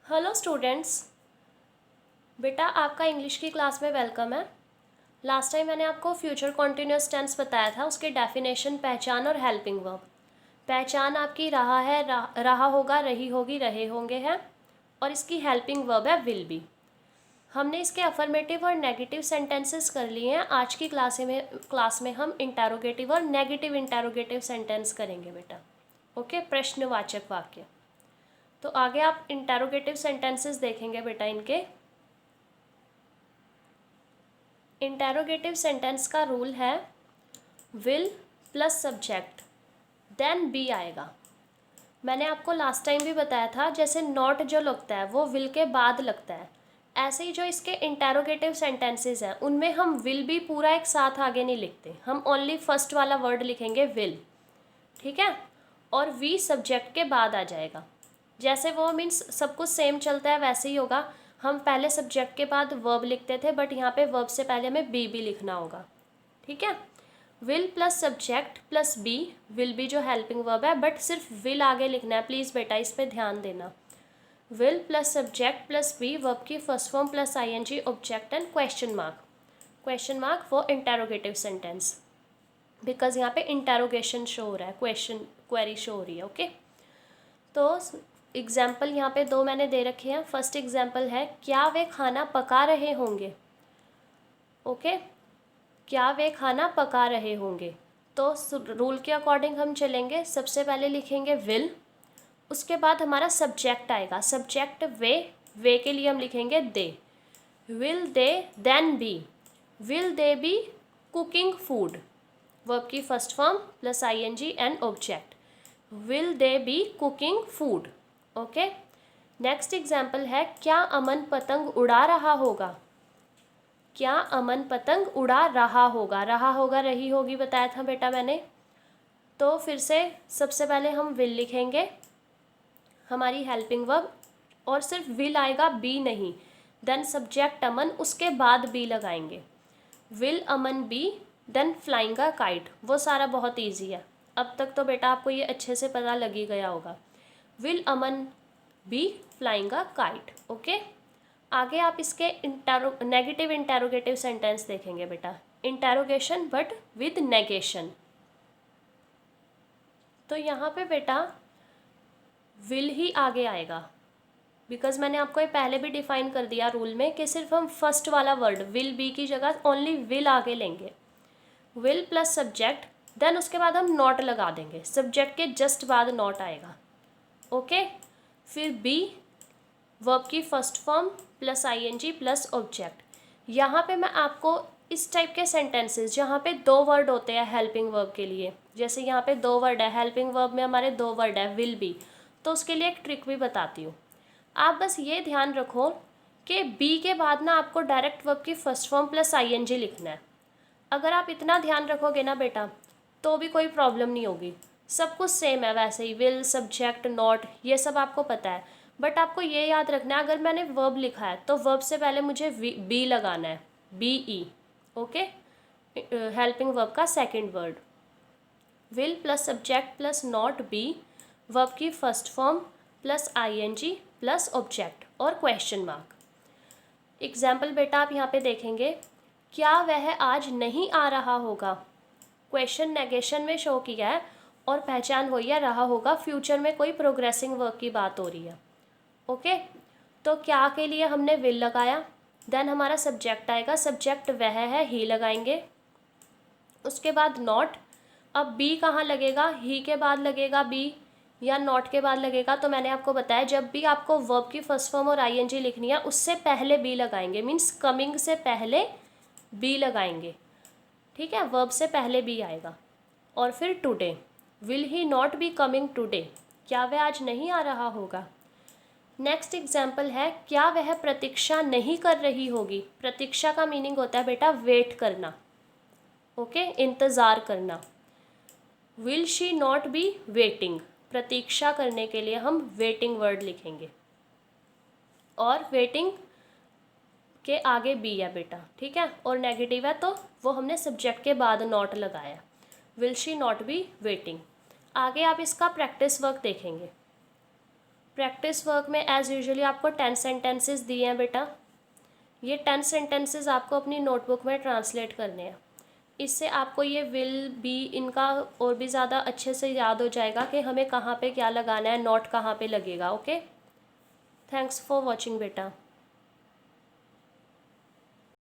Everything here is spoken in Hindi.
हेलो स्टूडेंट्स, बेटा आपका इंग्लिश की क्लास में वेलकम है। लास्ट टाइम मैंने आपको फ्यूचर कॉन्टिन्यूस टेंस बताया था, उसके डेफिनेशन, पहचान और हेल्पिंग वर्ब। पहचान आपकी रहा है, रहा होगा, रही होगी, रहे होंगे है, और इसकी हेल्पिंग वर्ब है विल बी। हमने इसके अफर्मेटिव और नेगेटिव सेंटेंसेस कर लिए हैं। आज की क्लास में हम इंटरोगेटिव और नेगेटिव इंटरोगेटिव सेंटेंस करेंगे बेटा। ओके, प्रश्नवाचक वाक्य। तो आगे आप इंटरोगेटिव सेंटेंसेस देखेंगे बेटा। इनके इंटरोगेटिव सेंटेंस का रूल है will plus subject then be आएगा। मैंने आपको लास्ट टाइम भी बताया था, जैसे नॉट जो लगता है वो विल के बाद लगता है, ऐसे ही जो इसके इंटरोगेटिव सेंटेंसेस हैं उनमें हम विल भी पूरा एक साथ आगे नहीं लिखते, हम ओनली फर्स्ट वाला वर्ड लिखेंगे विल, ठीक है। और वी सब्जेक्ट के बाद आ जाएगा। जैसे वो मीन्स सब कुछ सेम चलता है वैसे ही होगा। हम पहले सब्जेक्ट के बाद वर्ब लिखते थे, बट यहाँ पे वर्ब से पहले हमें बी लिखना होगा, ठीक है। Will plus subject plus be, will be जो हेल्पिंग वर्ब है, बट सिर्फ विल आगे लिखना है, प्लीज़ बेटा इस पे ध्यान देना। Will plus subject plus be, verb की first form plus ING, object and question mark for interrogative sentence, because यहाँ पे इंटेरोगेशन शो हो रहा है, क्वेरी शो हो रही है। ओके, तो एग्जाम्पल यहाँ पे दो मैंने दे रखे हैं। फर्स्ट एग्जाम्पल है, क्या वे खाना पका रहे होंगे। ओके, क्या वे खाना पका रहे होंगे। तो रूल के अकॉर्डिंग हम चलेंगे। सबसे पहले लिखेंगे विल, उसके बाद हमारा सब्जेक्ट आएगा, सब्जेक्ट वे के लिए हम लिखेंगे they. Will they then be, will they be cooking food, verb की first form plus ING and object, will they be cooking food. Okay, next example है, क्या अमन पतंग उड़ा रहा होगा। क्या अमन पतंग उड़ा रहा होगा, रहा होगा रही होगी बताया था बेटा मैंने। तो फिर से सबसे पहले हम विल लिखेंगे, हमारी हेल्पिंग वर्ब, और सिर्फ विल आएगा, बी नहीं। देन सब्जेक्ट अमन, उसके बाद बी लगाएंगे। Will Aman be then flying a kite. वो सारा बहुत ईजी है, अब तक तो बेटा आपको ये अच्छे से पता लग ही गया होगा। Will Aman be flying a kite. Okay, आगे आप इसके नेगेटिव इंटेरोगेटिव सेंटेंस देखेंगे बेटा। Interrogation but with negation. तो यहाँ पे बेटा विल ही आगे आएगा, बिकॉज मैंने आपको ये पहले भी डिफाइन कर दिया रूल में कि सिर्फ हम फर्स्ट वाला वर्ड विल बी की जगह ओनली विल आगे लेंगे। विल प्लस सब्जेक्ट, देन उसके बाद हम नॉट लगा देंगे, सब्जेक्ट के जस्ट बाद नॉट आएगा। ओके, फिर बी, वर्ब की first form plus ING plus object. यहाँ पे मैं आपको इस टाइप के सेंटेंसेस जहाँ पे दो वर्ड होते हैं हेल्पिंग वर्ब के लिए, जैसे यहाँ पे दो वर्ड है हेल्पिंग वर्ब में, हमारे दो वर्ड है विल बी, तो उसके लिए एक ट्रिक भी बताती हूँ। आप बस ये ध्यान रखो कि बी के बाद ना आपको डायरेक्ट वर्ब की फर्स्ट फॉर्म प्लस आईएनजी लिखना है। अगर आप इतना ध्यान रखोगे ना बेटा तो भी कोई प्रॉब्लम नहीं होगी, सब कुछ सेम है वैसे ही, विल सब्जेक्ट नॉट ये सब आपको पता है। बट आपको ये याद रखना है, अगर मैंने वर्ब लिखा है तो वर्ब से पहले मुझे बी लगाना है, B E. Okay, helping verb का second word will plus subject plus not be, verb की first form plus ING plus object और क्वेश्चन मार्क। एग्जाम्पल बेटा आप यहाँ पे देखेंगे, क्या वह आज नहीं आ रहा होगा। क्वेश्चन नेगेशन में शो किया है और पहचान हुई है रहा होगा, फ्यूचर में कोई प्रोग्रेसिंग वर्क की बात हो रही है। ओके, तो क्या के लिए हमने विल लगाया, देन हमारा सब्जेक्ट आएगा, सब्जेक्ट वह है ही लगाएंगे, उसके बाद नॉट। अब बी कहाँ लगेगा, ही के बाद लगेगा बी या नॉट के बाद लगेगा। तो मैंने आपको बताया जब भी आपको वर्ब की फर्स्ट फॉर्म और आईएनजी लिखनी है उससे पहले बी लगाएंगे, मीन्स कमिंग से पहले बी लगाएंगे, ठीक है, वर्ब से पहले बी आएगा। और फिर today, will he not be coming today, क्या वह आज नहीं आ रहा होगा। नेक्स्ट एग्जाम्पल है, क्या वह प्रतीक्षा नहीं कर रही होगी। प्रतीक्षा का मीनिंग होता है बेटा वेट करना, ओके, इंतज़ार करना। Will she not be waiting, प्रतीक्षा करने के लिए हम वेटिंग वर्ड लिखेंगे, और वेटिंग के आगे बी है बेटा, ठीक है, और नेगेटिव है तो वो हमने सब्जेक्ट के बाद नॉट लगाया। Will she not be waiting. आगे आप इसका प्रैक्टिस वर्क देखेंगे। प्रैक्टिस वर्क में एज़ यूजुअली आपको 10 सेंटेंसेस दिए हैं बेटा। ये 10 सेंटेंसेस आपको अपनी नोटबुक में ट्रांसलेट करने हैं। इससे आपको ये विल बी इनका और भी ज़्यादा अच्छे से याद हो जाएगा कि हमें कहाँ पे क्या लगाना है, नोट कहाँ पे लगेगा। ओके, थैंक्स फॉर वॉचिंग बेटा।